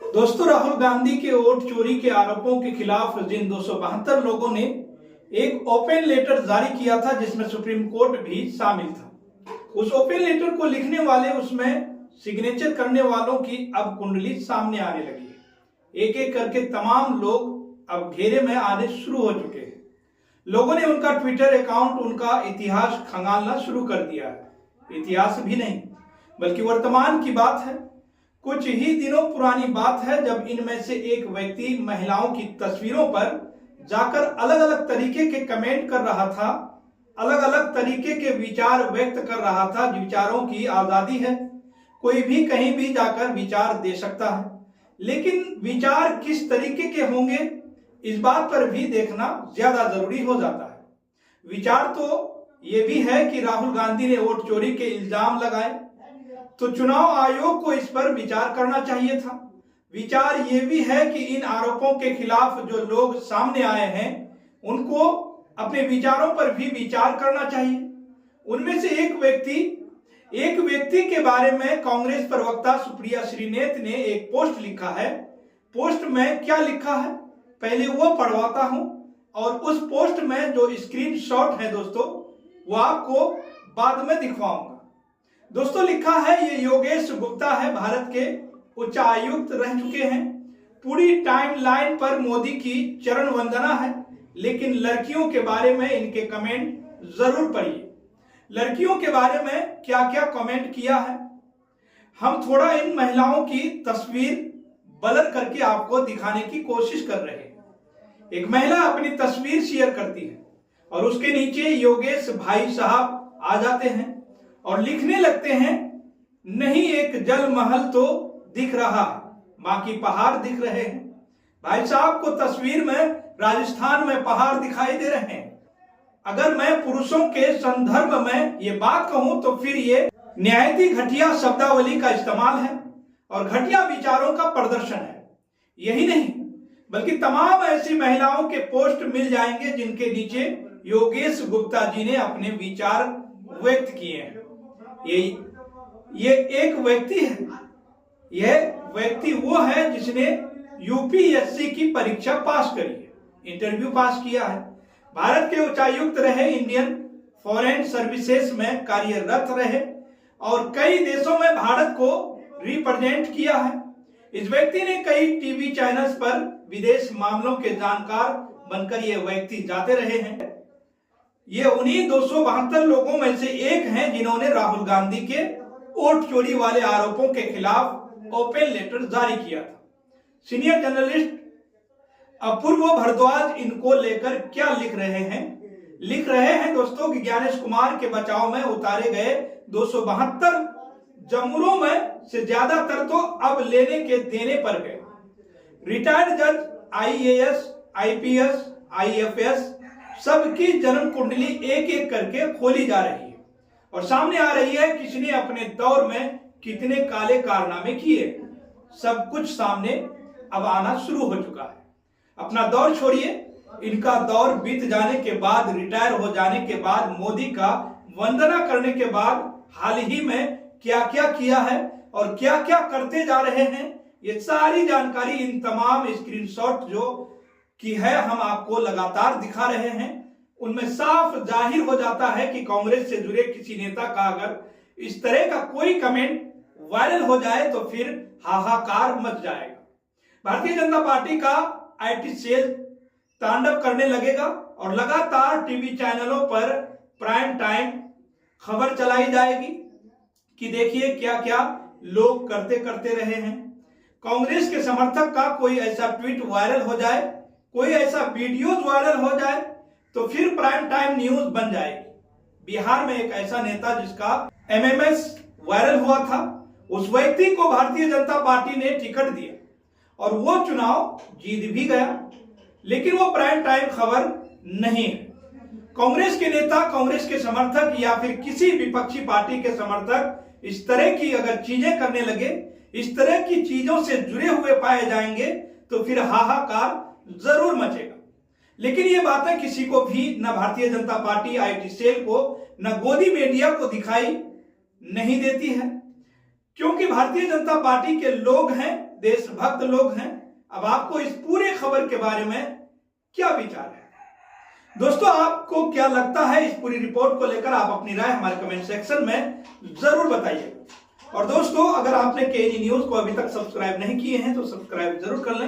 दोस्तों, राहुल गांधी के वोट चोरी के आरोपों के खिलाफ जिन 272 लोगों ने एक ओपन लेटर जारी किया था, जिसमें सुप्रीम कोर्ट भी शामिल था, उस ओपन लेटर को लिखने वाले, उसमें सिग्नेचर करने वालों की अब कुंडली सामने आने लगी है। एक एक करके तमाम लोग अब घेरे में आने शुरू हो चुके हैं। लोगों ने उनका ट्विटर अकाउंट, उनका इतिहास खंगालना शुरू कर दिया है। इतिहास भी नहीं बल्कि वर्तमान की बात है। कुछ ही दिनों पुरानी बात है जब इनमें से एक व्यक्ति महिलाओं की तस्वीरों पर जाकर अलग अलग तरीके के कमेंट कर रहा था, अलग अलग तरीके के विचार व्यक्त कर रहा था। विचारों की आजादी है, कोई भी कहीं भी जाकर विचार दे सकता है, लेकिन विचार किस तरीके के होंगे इस बात पर भी देखना ज्यादा जरूरी हो जाता है। विचार तो ये भी है कि राहुल गांधी ने वोट चोरी के इल्जाम लगाए, तो चुनाव आयोग को इस पर विचार करना चाहिए था। विचार ये भी है कि इन आरोपों के खिलाफ जो लोग सामने आए हैं, उनको अपने विचारों पर भी विचार करना चाहिए। उनमें से एक व्यक्ति के बारे में कांग्रेस प्रवक्ता सुप्रिया श्रीनेत ने एक पोस्ट लिखा है। पोस्ट में क्या लिखा है पहले वो पढ़वाता हूं, और उस पोस्ट में जो स्क्रीनशॉट है दोस्तों, वो आपको बाद में दिखवाऊंगा। दोस्तों, लिखा है, ये योगेश गुप्ता है, भारत के उच्चायुक्त रह चुके हैं। पूरी टाइमलाइन पर मोदी की चरण वंदना है, लेकिन लड़कियों के बारे में इनके कमेंट जरूर पढ़िए। लड़कियों के बारे में क्या क्या कमेंट किया है, हम थोड़ा इन महिलाओं की तस्वीर ब्लर करके आपको दिखाने की कोशिश कर रहे हैं। एक महिला अपनी तस्वीर शेयर करती है और उसके नीचे योगेश भाई साहब आ जाते हैं और लिखने लगते हैं, नहीं एक जल महल तो दिख रहा है, बाकी पहाड़ दिख रहे हैं। भाई साहब को तस्वीर में राजस्थान में पहाड़ दिखाई दे रहे हैं। अगर मैं पुरुषों के संदर्भ में ये बात कहूं तो फिर ये निहायत ही घटिया शब्दावली का इस्तेमाल है और घटिया विचारों का प्रदर्शन है। यही नहीं बल्कि तमाम ऐसी महिलाओं के पोस्ट मिल जाएंगे जिनके नीचे योगेश गुप्ता जी ने अपने विचार व्यक्त किए हैं। ये एक व्यक्ति है, यह व्यक्ति वो है जिसने यूपीएससी की परीक्षा पास करी है, इंटरव्यू पास किया है, भारत के उच्चायुक्त रहे, इंडियन फॉरेन सर्विसेज में कार्यरत रहे और कई देशों में भारत को रिप्रेजेंट किया है। इस व्यक्ति ने कई टीवी चैनल्स पर विदेश मामलों के जानकार बनकर ये व्यक्ति जाते रहे हैं। ये उन्हीं 272 लोगों में से एक हैं जिन्होंने राहुल गांधी के वोट चोरी वाले आरोपों के खिलाफ ओपन लेटर जारी किया था। सीनियर जर्नलिस्ट अपूर्व भारद्वाज इनको लेकर क्या लिख रहे हैं दोस्तों कि ज्ञानेश कुमार के बचाव में उतारे गए 272 जमुनों में से ज्यादातर तो अब लेने के देने पर गए। रिटायर्ड जज, आईएएस, आईपीएस, आईएफएस सबकी जन्म कुंडली एक एक करके खोली जा रही है और सामने आ रही है किसने अपने दौर में कितने काले कारनामे किए। सब कुछ सामने अब आना शुरू हो चुका है। अपना दौर छोड़िए, इनका दौर बीत जाने के बाद, रिटायर हो जाने के बाद, मोदी का वंदना करने के बाद हाल ही में क्या क्या किया है और क्या क्या करते जा रहे हैं, ये सारी जानकारी इन तमाम स्क्रीनशॉट जो की है हम आपको लगातार दिखा रहे हैं। उनमें साफ जाहिर हो जाता है कि कांग्रेस से जुड़े किसी नेता का अगर इस तरह का कोई कमेंट वायरल हो जाए तो फिर हाहाकार मच जाएगा। भारतीय जनता पार्टी का आईटी सेल तांडव करने लगेगा और लगातार टीवी चैनलों पर प्राइम टाइम खबर चलाई जाएगी कि देखिए क्या क्या लोग करते करते रहे हैं। कांग्रेस के समर्थक का कोई ऐसा ट्वीट वायरल हो जाए, कोई ऐसा वीडियो वायरल हो जाए तो फिर प्राइम टाइम न्यूज बन जाएगी। बिहार में एक ऐसा नेता जिसका एमएमएस वायरल हुआ था, उस व्यक्ति को भारतीय जनता पार्टी ने टिकट दिया और वो चुनाव जीत भी गया, लेकिन वो प्राइम टाइम खबर नहीं है। कांग्रेस के नेता, कांग्रेस के समर्थक या फिर किसी विपक्षी पार्टी के समर्थक इस तरह की अगर चीजें करने लगे, इस तरह की चीजों से जुड़े हुए पाए जाएंगे तो फिर हाहाकार जरूर मचेगा। लेकिन ये बातें किसी को भी, न Bharatiya Janata party IT cell को, न गोदी मीडिया को दिखाई नहीं देती है, क्योंकि भारतीय जनता पार्टी के लोग हैं देशभक्त लोग हैं। अब आपको इस पूरे खबर के बारे में क्या विचार है? दोस्तों, आपको क्या लगता है इस पूरी रिपोर्ट को लेकर? आप अपनी राय हमारे कमेंट सेक्शन में जरूर बताइए। और दोस्तों, अगर आपने केएनई न्यूज को अभी तक सब्सक्राइब नहीं किए हैं तो सब्सक्राइब जरूर कर लें।